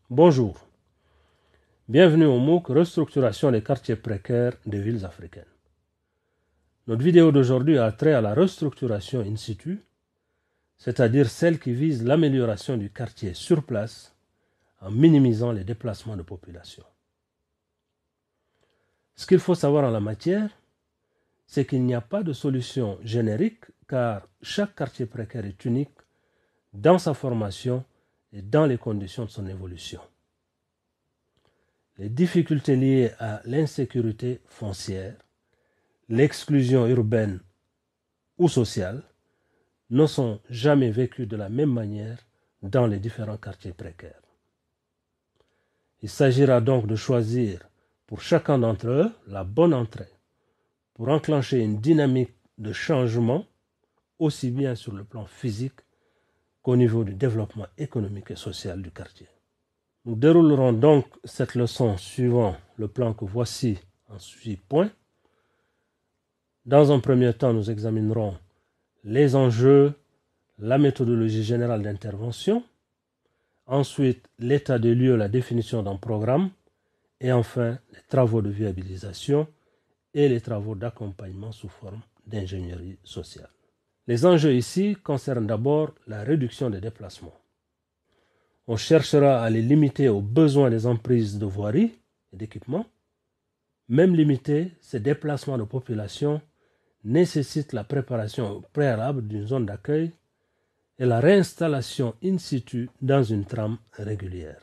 Bonjour, bienvenue au MOOC Restructuration des quartiers précaires des villes africaines. Notre vidéo d'aujourd'hui a trait à la restructuration in situ, c'est-à-dire celle qui vise l'amélioration du quartier sur place en minimisant les déplacements de population. Ce qu'il faut savoir en la matière, c'est qu'il n'y a pas de solution générique car chaque quartier précaire est unique dans sa formation et dans les conditions de son évolution. Les difficultés liées à l'insécurité foncière, l'exclusion urbaine ou sociale ne sont jamais vécues de la même manière dans les différents quartiers précaires. Il s'agira donc de choisir pour chacun d'entre eux la bonne entrée pour enclencher une dynamique de changement aussi bien sur le plan physique qu'au niveau du développement économique et social du quartier. Nous déroulerons donc cette leçon suivant le plan que voici en 6 points. Dans un premier temps, nous examinerons les enjeux, la méthodologie générale d'intervention, ensuite l'état des lieux, la définition d'un programme, et enfin les travaux de viabilisation et les travaux d'accompagnement sous forme d'ingénierie sociale. Les enjeux ici concernent d'abord la réduction des déplacements. On cherchera à les limiter aux besoins des emprises de voirie et d'équipement. Même limiter ces déplacements de population nécessite la préparation préalable d'une zone d'accueil et la réinstallation in situ dans une trame régulière.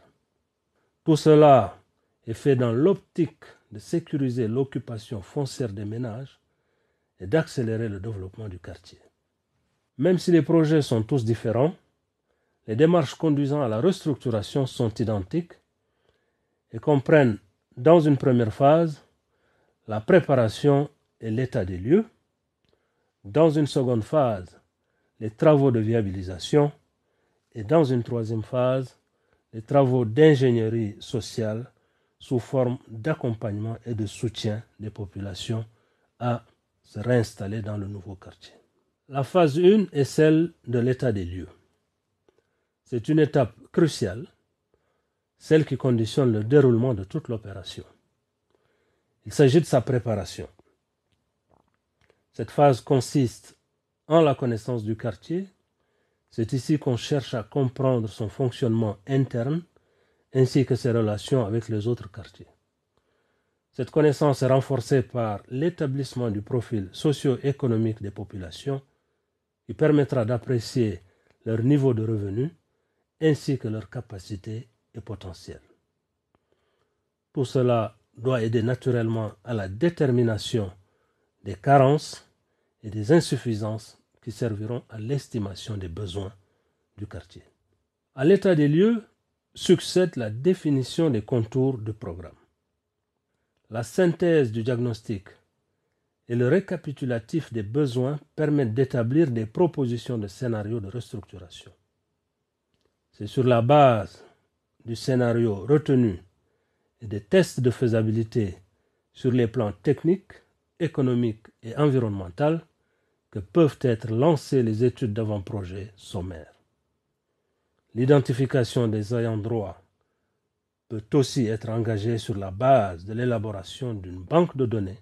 Tout cela est fait dans l'optique de sécuriser l'occupation foncière des ménages et d'accélérer le développement du quartier. Même si les projets sont tous différents, les démarches conduisant à la restructuration sont identiques et comprennent dans une première phase la préparation et l'état des lieux, dans une seconde phase les travaux de viabilisation et dans une troisième phase les travaux d'ingénierie sociale sous forme d'accompagnement et de soutien des populations à se réinstaller dans le nouveau quartier. La phase 1 est celle de l'état des lieux. C'est une étape cruciale, celle qui conditionne le déroulement de toute l'opération. Il s'agit de sa préparation. Cette phase consiste en la connaissance du quartier. C'est ici qu'on cherche à comprendre son fonctionnement interne ainsi que ses relations avec les autres quartiers. Cette connaissance est renforcée par l'établissement du profil socio-économique des populations qui permettra d'apprécier leur niveau de revenus ainsi que leurs capacités et potentiel. Tout cela doit aider naturellement à la détermination des carences et des insuffisances qui serviront à l'estimation des besoins du quartier. À l'état des lieux succède la définition des contours du programme. La synthèse du diagnostic et le récapitulatif des besoins permettent d'établir des propositions de scénarios de restructuration. C'est sur la base du scénario retenu et des tests de faisabilité sur les plans techniques, économiques et environnementaux que peuvent être lancées les études d'avant-projet sommaires. L'identification des ayants droit peut aussi être engagée sur la base de l'élaboration d'une banque de données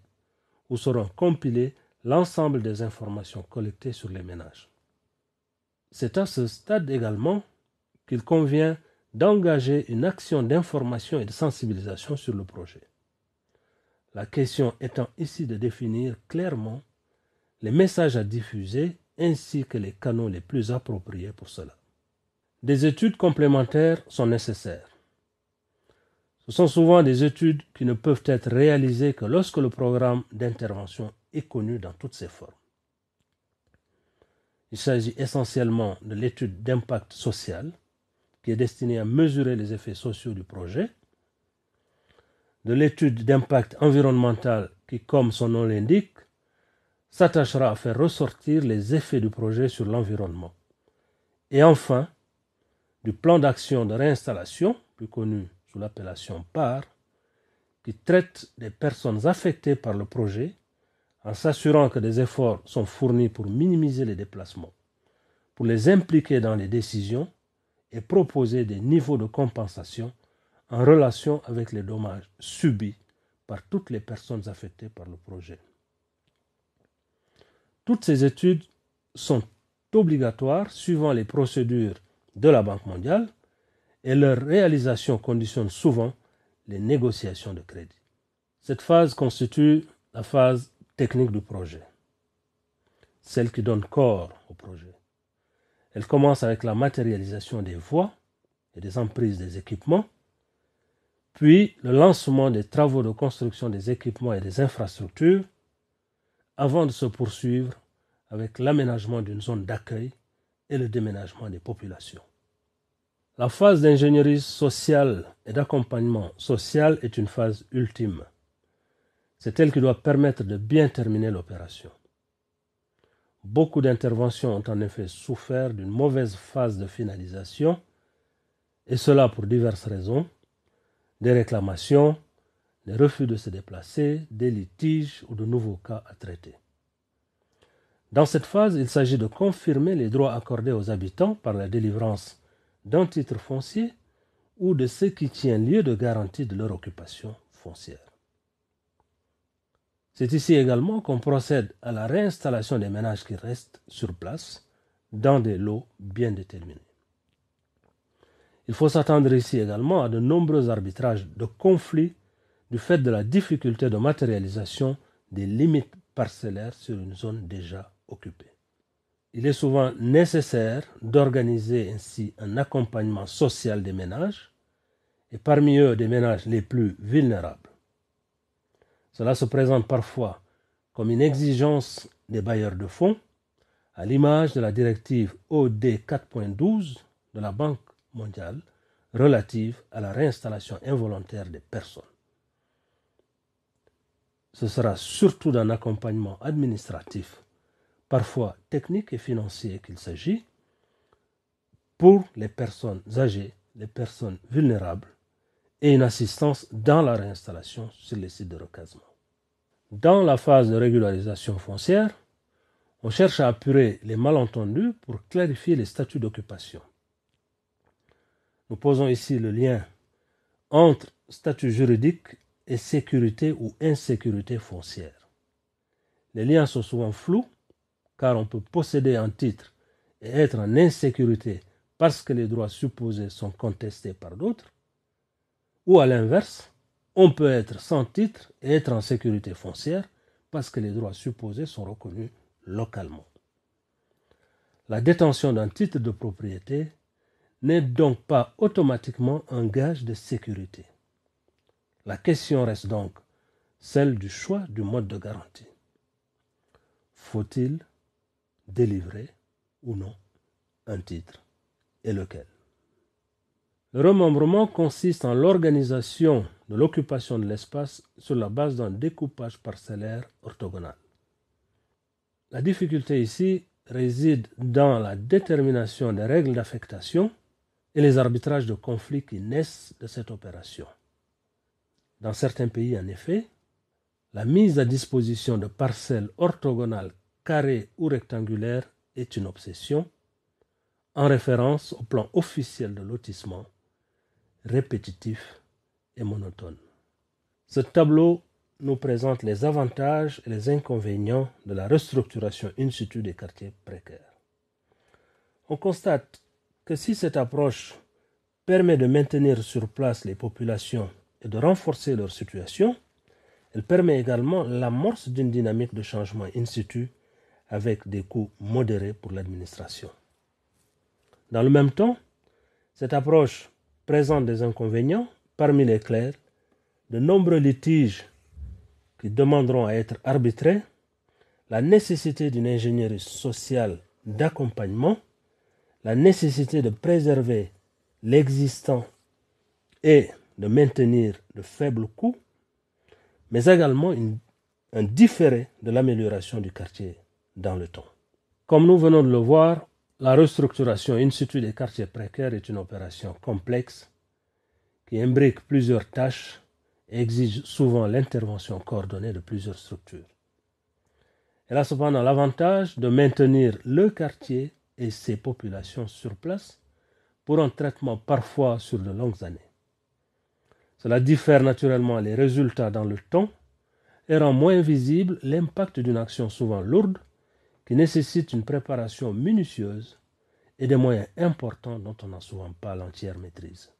où seront compilées l'ensemble des informations collectées sur les ménages. C'est à ce stade également qu'il convient d'engager une action d'information et de sensibilisation sur le projet. La question étant ici de définir clairement les messages à diffuser ainsi que les canaux les plus appropriés pour cela. Des études complémentaires sont nécessaires. Ce sont souvent des études qui ne peuvent être réalisées que lorsque le programme d'intervention est connu dans toutes ses formes. Il s'agit essentiellement de l'étude d'impact social, qui est destinée à mesurer les effets sociaux du projet, de l'étude d'impact environnemental qui, comme son nom l'indique, s'attachera à faire ressortir les effets du projet sur l'environnement. Et enfin, du plan d'action de réinstallation, plus connu sous l'appellation PAR, qui traite des personnes affectées par le projet en s'assurant que des efforts sont fournis pour minimiser les déplacements, pour les impliquer dans les décisions et proposer des niveaux de compensation en relation avec les dommages subis par toutes les personnes affectées par le projet. Toutes ces études sont obligatoires suivant les procédures de la Banque mondiale et leur réalisation conditionne souvent les négociations de crédit. Cette phase constitue la phase technique du projet, celle qui donne corps au projet. Elle commence avec la matérialisation des voies et des emprises des équipements, puis le lancement des travaux de construction des équipements et des infrastructures, avant de se poursuivre avec l'aménagement d'une zone d'accueil et le déménagement des populations. La phase d'ingénierie sociale et d'accompagnement social est une phase ultime. C'est elle qui doit permettre de bien terminer l'opération. Beaucoup d'interventions ont en effet souffert d'une mauvaise phase de finalisation, et cela pour diverses raisons, des réclamations, des refus de se déplacer, des litiges ou de nouveaux cas à traiter. Dans cette phase, il s'agit de confirmer les droits accordés aux habitants par la délivrance d'un titre foncier ou de ce qui tient lieu de garantie de leur occupation foncière. C'est ici également qu'on procède à la réinstallation des ménages qui restent sur place dans des lots bien déterminés. Il faut s'attendre ici également à de nombreux arbitrages de conflits du fait de la difficulté de matérialisation des limites parcellaires sur une zone déjà occupée. Il est souvent nécessaire d'organiser ainsi un accompagnement social des ménages, et parmi eux des ménages les plus vulnérables. Cela se présente parfois comme une exigence des bailleurs de fonds, à l'image de la directive OD 4.12 de la Banque mondiale relative à la réinstallation involontaire des personnes. Ce sera surtout d'un accompagnement administratif, parfois technique et financier qu'il s'agit, pour les personnes âgées, les personnes vulnérables, et une assistance dans la réinstallation sur les sites de recasement. Dans la phase de régularisation foncière, on cherche à apurer les malentendus pour clarifier les statuts d'occupation. Nous posons ici le lien entre statut juridique et sécurité ou insécurité foncière. Les liens sont souvent flous car on peut posséder un titre et être en insécurité parce que les droits supposés sont contestés par d'autres, ou à l'inverse, on peut être sans titre et être en sécurité foncière parce que les droits supposés sont reconnus localement. La détention d'un titre de propriété n'est donc pas automatiquement un gage de sécurité. La question reste donc celle du choix du mode de garantie. Faut-il délivrer ou non un titre et lequel? Le remembrement consiste en l'organisation de l'occupation de l'espace sur la base d'un découpage parcellaire orthogonal. La difficulté ici réside dans la détermination des règles d'affectation et les arbitrages de conflits qui naissent de cette opération. Dans certains pays, en effet, la mise à disposition de parcelles orthogonales carrées ou rectangulaires est une obsession, en référence au plan officiel de lotissement, répétitif et monotone. Ce tableau nous présente les avantages et les inconvénients de la restructuration in situ des quartiers précaires. On constate que si cette approche permet de maintenir sur place les populations et de renforcer leur situation, elle permet également l'amorce d'une dynamique de changement in situ avec des coûts modérés pour l'administration. Dans le même temps, cette approche présente des inconvénients, parmi lesquels de nombreux litiges qui demanderont à être arbitrés, la nécessité d'une ingénierie sociale d'accompagnement, la nécessité de préserver l'existant et de maintenir de faibles coûts, mais également un différé de l'amélioration du quartier dans le temps. Comme nous venons de le voir, la restructuration in situ des quartiers précaires est une opération complexe qui imbrique plusieurs tâches et exige souvent l'intervention coordonnée de plusieurs structures. Elle a cependant l'avantage de maintenir le quartier et ses populations sur place pour un traitement parfois sur de longues années. Cela diffère naturellement les résultats dans le temps et rend moins visible l'impact d'une action souvent lourde qui nécessite une préparation minutieuse et des moyens importants dont on n'a souvent pas l'entière maîtrise.